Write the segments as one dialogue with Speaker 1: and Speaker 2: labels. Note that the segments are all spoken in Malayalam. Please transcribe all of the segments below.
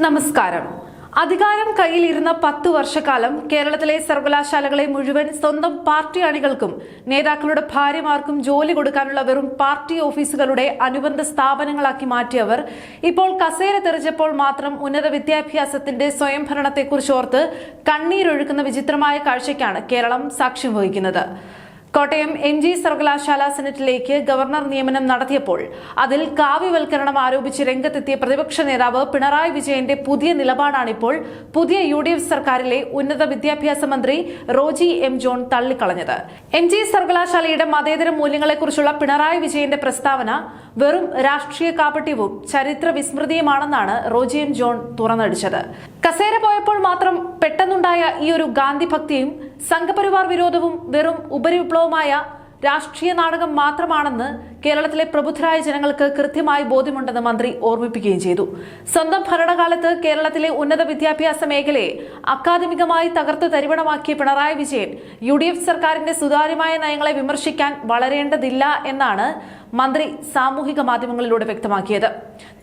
Speaker 1: നമസ്കാരം. അധികാരം കയ്യിലിരുന്ന 10 വർഷക്കാലം കേരളത്തിലെ സർവകലാശാലകളെ മുഴുവൻ സ്വന്തം പാർട്ടി അണികൾക്കും നേതാക്കളുടെ ഭാര്യമാർക്കും ജോലി കൊടുക്കാനുള്ള വെറും പാർട്ടി ഓഫീസുകളുടെ അനുബന്ധ സ്ഥാപനങ്ങളാക്കി മാറ്റിയവർ ഇപ്പോൾ കസേര തെറിച്ചപ്പോൾ മാത്രം ഉന്നത വിദ്യാഭ്യാസത്തിന്റെ സ്വയംഭരണത്തെക്കുറിച്ച് ഓർത്ത് കണ്ണീരൊഴുക്കുന്ന വിചിത്രമായ കാഴ്ചയ്ക്കാണ് കേരളം സാക്ഷ്യം വഹിക്കുന്നത്. കോട്ടയം MG സർവകലാശാല സെനറ്റിലേക്ക് ഗവർണർ നിയമനം നടത്തിയപ്പോൾ അതിൽ കാവ്യവൽക്കരണം ആരോപിച്ച് രംഗത്തെത്തിയ പ്രതിപക്ഷ നേതാവ് പിണറായി വിജയന്റെ പുതിയ നിലപാടാണിപ്പോൾ പുതിയ UDF സർക്കാരിലെ ഉന്നത വിദ്യാഭ്യാസ മന്ത്രി റോജി M. ജോൺ തള്ളിക്കളഞ്ഞത്. MG സർവകലാശാലയുടെ മതേതര മൂല്യങ്ങളെക്കുറിച്ചുള്ള പിണറായി വിജയന്റെ പ്രസ്താവന വെറും രാഷ്ട്രീയ കാപട്യവും ചരിത്ര വിസ്മൃതിയുമാണെന്നാണ് റോജി M. ജോൺ തുറന്നടിച്ചത്. കസേര പോയപ്പോൾ മാത്രം പെട്ടെന്നുണ്ടായ ഈ ഒരു ഗാന്ധി ഭക്തിയും സംഘപരിവാർ വിരോധവും വെറും ഉപരിവിപ്ലവമായ രാഷ്ട്രീയ നാടകം മാത്രമാണെന്ന് കേരളത്തിലെ പ്രബുദ്ധരായ ജനങ്ങൾക്ക് കൃത്യമായി ബോധ്യമുണ്ടെന്ന് മന്ത്രി ഓർമ്മിപ്പിക്കുകയും ചെയ്തു. സ്വന്തം ഭരണകാലത്ത് കേരളത്തിലെ ഉന്നത വിദ്യാഭ്യാസ മേഖലയെ അക്കാദമികമായി തകർത്ത് തരിപണമാക്കിയ പിണറായി വിജയൻ UDF സർക്കാരിന്റെ സുതാര്യമായ നയങ്ങളെ വിമർശിക്കാൻ വളരേണ്ടതില്ല എന്നാണ് മന്ത്രി സാമൂഹിക മാധ്യമങ്ങളിലൂടെ വ്യക്തമാക്കിയത്.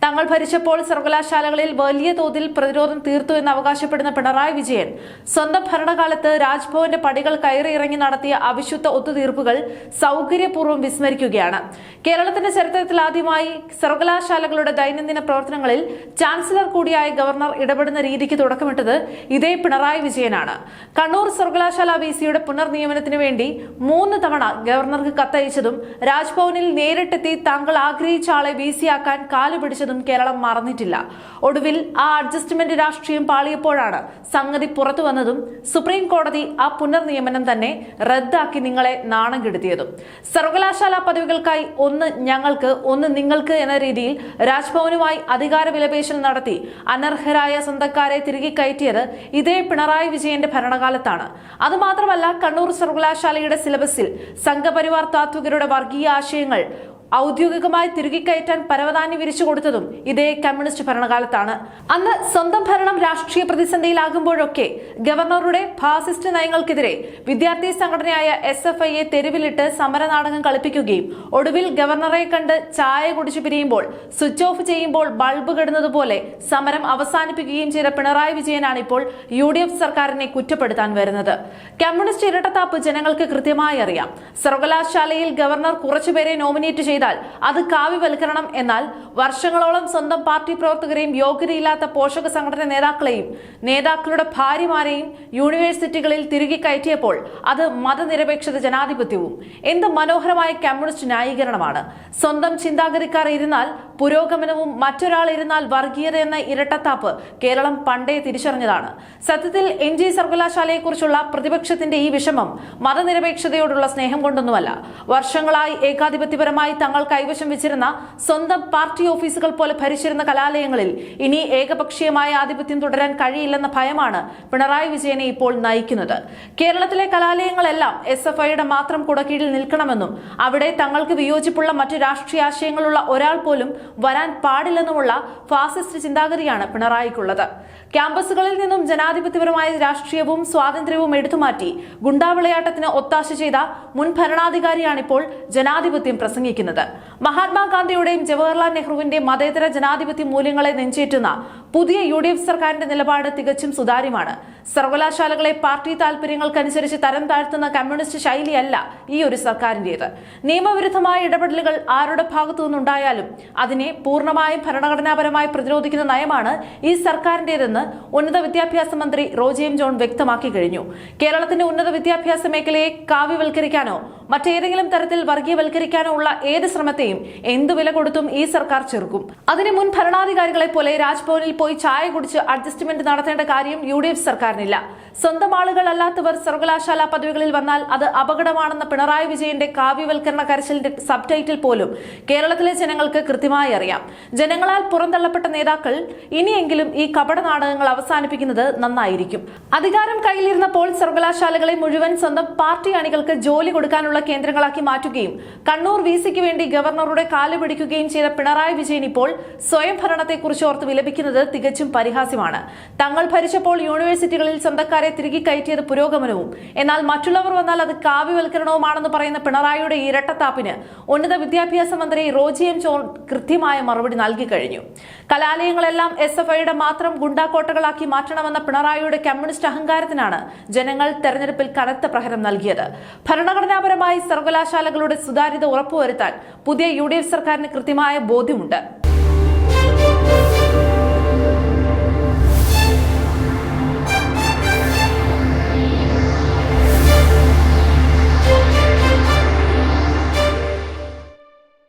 Speaker 1: തങ്ങൾ ഭരിച്ചപ്പോൾ സർവകലാശാലകളിൽ വലിയ തോതിൽ പ്രതിരോധം തീർത്തു എന്ന് അവകാശപ്പെടുന്ന പിണറായി വിജയൻ സ്വന്തം ഭരണകാലത്ത് രാജ്ഭവന്റെ പടികൾ കയറിയിറങ്ങി നടത്തിയ അവിശുദ്ധ ഒത്തുതീർപ്പുകൾ സൗകര്യപൂർവ്വം വിസ്മരിക്കുകയാണ്. കേരളത്തിന്റെ ചരിത്രത്തിൽ ആദ്യമായി സർവകലാശാലകളുടെ ദൈനംദിന പ്രവർത്തനങ്ങളിൽ ചാൻസലർ കൂടിയായ ഗവർണർ ഇടപെടുന്ന രീതിക്ക് തുടക്കമിട്ടത് ഇതേ പിണറായി വിജയനാണ്. കണ്ണൂർ സർവകലാശാല VC-യുടെ പുനർനിയമനത്തിന് വേണ്ടി 3 തവണ ഗവർണർക്ക് കത്തയച്ചതും രാജ്ഭവനിൽ നേരിട്ടെത്തി താങ്കൾ ആഗ്രഹിച്ച ആളെ VC ആക്കാൻ കാലുപിടിച്ചതും കേരളം മറന്നിട്ടില്ല. ഒടുവിൽ ആ അഡ്ജസ്റ്റ്മെന്റ് രാഷ്ട്രീയം പാളിയപ്പോഴാണ് സംഗതി പുറത്തു വന്നതും സുപ്രീം കോടതി ആ പുനർനിയമനം തന്നെ റദ്ദാക്കി നിങ്ങളെ നാണം കെടുത്തിയതും. സർവകലാശാല പദവികൾക്കായി ഒന്ന് ഞങ്ങൾക്ക് ഒന്ന് നിങ്ങൾക്ക് എന്ന രീതിയിൽ രാജ്ഭവനുമായി അധികാര വിലപേശൽ നടത്തി അനർഹരായ സ്വന്തക്കാരെ തിരികെ കയറ്റിയത് ഇതേ പിണറായി വിജയന്റെ ഭരണകാലത്താണ്. അതുമാത്രമല്ല, കണ്ണൂർ സർവകലാശാലയുടെ സിലബസിൽ സംഘപരിവാർ താത്വികരുടെ വർഗീയ ആശയങ്ങൾ ഔദ്യോഗികമായി തിരികെ കയറ്റാൻ പരവതാനി വിരിച്ചു കൊടുത്തതും ഇതേ കമ്മ്യൂണിസ്റ്റ് ഭരണകാലത്താണ്. അന്ന് സ്വന്തം ഭരണം രാഷ്ട്രീയ പ്രതിസന്ധിയിലാകുമ്പോഴൊക്കെ ഗവർണറുടെ ഫാസിസ്റ്റ് നയങ്ങൾക്കെതിരെ വിദ്യാർത്ഥി സംഘടനയായ SFIയെ തെരുവിലിട്ട് സമരനാടകം കളിപ്പിക്കുകയും ഒടുവിൽ ഗവർണറെ കണ്ട് ചായ കുടിച്ചു പിരിയുമ്പോൾ സ്വിച്ച് ഓഫ് ചെയ്യുമ്പോൾ ബൾബ് കെടുന്നതുപോലെ സമരം അവസാനിപ്പിക്കുകയും ചെയ്ത പിണറായി വിജയനാണ് ഇപ്പോൾ UDF സർക്കാരിനെ കുറ്റപ്പെടുത്താൻ വരുന്നത്. കമ്മ്യൂണിസ്റ്റ് ഇരട്ടത്താപ്പ് ജനങ്ങൾക്ക് കൃത്യമായി അറിയാം. സർവകലാശാലയിൽ ഗവർണർ കുറച്ചുപേരെ നോമിനേറ്റ് ചെയ്താൽ അത് കാവ്യവൽക്കരണം എന്നാൽ വർഷങ്ങളോളം സ്വന്തം പാർട്ടി പ്രവർത്തകരെയും യോഗ്യതയില്ലാത്ത പോഷക സംഘടന നേതാക്കളെയും നേതാക്കളുടെ ഭാര്യമാരെയും യൂണിവേഴ്സിറ്റികളിൽ തിരികെ കയറ്റിയപ്പോൾ അത് മതനിരപേക്ഷത ജനാധിപത്യവും. എന്ത് മനോഹരമായ കമ്മ്യൂണിസ്റ്റ് ന്യായീകരണമാണ്! സ്വന്തം ചിന്താഗതിക്കാർ ഇരുന്നാൽ പുരോഗമനവും മറ്റൊരാൾ ഇരുന്നാൽ വർഗീയത എന്ന ഇരട്ടത്താപ്പ് കേരളം പണ്ടേ തിരിച്ചറിഞ്ഞതാണ്. സത്യത്തിൽ MG സർവകലാശാലയെക്കുറിച്ചുള്ള പ്രതിപക്ഷത്തിന്റെ ഈ വിഷമം മതനിരപേക്ഷതയോടുള്ള സ്നേഹം കൊണ്ടൊന്നുമല്ല. വർഷങ്ങളായി ഏകാധിപത്യപരമായി തങ്ങൾ കൈവശം വെച്ചിരുന്ന സ്വന്തം പാർട്ടി ഓഫീസുകൾ പോലെ ഭരിച്ചിരുന്ന കലാലയങ്ങളിൽ ഇനി ഏകപക്ഷീയമായ ആധിപത്യം തുടരാൻ കഴിയില്ലെന്ന ഭയമാണ് പിണറായി വിജയനെ ഇപ്പോൾ നയിക്കുന്നത്. കേരളത്തിലെ കലാലയങ്ങളെല്ലാം SFIയുടെ മാത്രം കുടക്കീഴിൽ നിൽക്കണമെന്നും അവിടെ തങ്ങൾക്ക് വിയോജിപ്പുള്ള മറ്റു രാഷ്ട്രീയ ആശയങ്ങളുള്ള ഒരാൾ പോലും വരാൻ പാടില്ലെന്നുമുള്ള ഫാസിസ്റ്റ് ചിന്താഗതിയാണ് പിണറായിക്കുള്ളത്. ക്യാമ്പസുകളിൽ നിന്നും ജനാധിപത്യപരമായ രാഷ്ട്രീയവും സ്വാതന്ത്ര്യവും എടുത്തുമാറ്റി ഗുണ്ടാവിളയാട്ടത്തിന് ഒത്താശ ചെയ്ത മുൻ ഭരണാധികാരിയാണിപ്പോൾ ജനാധിപത്യം പ്രസംഗിക്കുന്നത്. മഹാത്മാഗാന്ധിയുടെയും ജവഹർലാൽ നെഹ്റുവിന്റെ മതേതര ജനാധിപത്യ മൂല്യങ്ങളെ നെഞ്ചേറ്റുന്ന പുതിയ UDF സർക്കാരിന്റെ നിലപാട് തികച്ചും സുതാര്യമാണ്. സർവകലാശാലകളെ പാർട്ടി താല്പര്യങ്ങൾക്കനുസരിച്ച് തരം താഴ്ത്തുന്ന കമ്മ്യൂണിസ്റ്റ് ശൈലിയല്ല ഈ ഒരു സർക്കാരിന്റേത്. നിയമവിരുദ്ധമായ ഇടപെടലുകൾ ആരുടെ ഭാഗത്തു നിന്നുണ്ടായാലും അതിനെ പൂർണ്ണമായും ഭരണഘടനാപരമായി പ്രതിരോധിക്കുന്ന നയമാണ് ഈ സർക്കാരിന്റേതെന്ന് ഉന്നത വിദ്യാഭ്യാസ മന്ത്രി റോജി M. ജോൺ വ്യക്തമാക്കി കഴിഞ്ഞു. കേരളത്തിന്റെ ഉന്നത വിദ്യാഭ്യാസ മേഖലയെ കാവ്യവൽക്കരിക്കാനോ മറ്റേതെങ്കിലും തരത്തിൽ വർഗീയവൽക്കരിക്കാനോ ഉള്ള ഏത് ശ്രമത്തെയും എന്തു വില കൊടുത്തും ഈ സർക്കാർ ചെറുക്കും. അതിന് മുൻ ഭരണാധികാരികളെ പോലെ രാജ്ഭവനിൽ പോയി ചായ കുടിച്ച് അഡ്ജസ്റ്റ്മെന്റ് നടത്തേണ്ട കാര്യം UDF സർക്കാരിനില്ല. സ്വന്തം ആളുകൾ അല്ലാത്തവർ സർവകലാശാല പദവികളിൽ വന്നാൽ അത് അപകടമാണെന്ന പിണറായി വിജയന്റെ കാവ്യവൽക്കരണ കരച്ചിലിന്റെ സബ് ടൈറ്റിൽ പോലും കേരളത്തിലെ ജനങ്ങൾക്ക് കൃത്യമായി അറിയാം. ജനങ്ങളാൽ പുറന്തള്ളപ്പെട്ട നേതാക്കൾ ഇനിയെങ്കിലും ഈ കപട നാടകങ്ങൾ അവസാനിപ്പിക്കുന്നത് നന്നായിരിക്കും. അധികാരം കയ്യിലിരുന്നപ്പോൾ സർവകലാശാലകളെ മുഴുവൻ സ്വന്തം പാർട്ടി അണികൾക്ക് ജോലി കൊടുക്കാനുള്ള പഠനത്തിനുള്ള കേന്ദ്രങ്ങളാക്കി മാറ്റുകയും കണ്ണൂർ വിസിക്ക് വേണ്ടി ഗവർണറുടെ കാല് പിടിക്കുകയും ചെയ്ത പിണറായി വിജയൻ ഇപ്പോൾ സ്വയം ഭരണത്തെക്കുറിച്ച് ഓർത്ത് വിലപിക്കുന്നത് തികച്ചും പരിഹാസ്യമാണ്. തങ്ങൾ ഭരിച്ചപ്പോൾ യൂണിവേഴ്സിറ്റികളിൽ സ്വന്തക്കാരെ തിരികെ കയറ്റിയത് പുരോഗമനവും, എന്നാൽ മറ്റുള്ളവർ വന്നാൽ അത് കാവ്യവൽക്കരണവുമാണെന്ന് പറയുന്ന പിണറായിയുടെ ഇരട്ടത്താപ്പിന് ഉന്നത വിദ്യാഭ്യാസ മന്ത്രി റോജി എം ജോൺ കൃത്യമായ മറുപടി നൽകി കഴിഞ്ഞു. കലാലയങ്ങളെല്ലാം SFIയുടെ മാത്രം ഗുണ്ടാക്കോട്ടകളാക്കി മാറ്റണമെന്ന പിണറായിയുടെ കമ്മ്യൂണിസ്റ്റ് അഹങ്കാരത്തിനാണ് ജനങ്ങൾ തെരഞ്ഞെടുപ്പിൽ കനത്ത പ്രഹരം നൽകിയത്. ഭരണഘടനാപരമായി സർവകലാശാലകളുടെ സുതാര്യത ഉറപ്പുവരുത്താൻ പുതിയ UDF സർക്കാരിന് കൃത്യമായ ബോധ്യമുണ്ട്.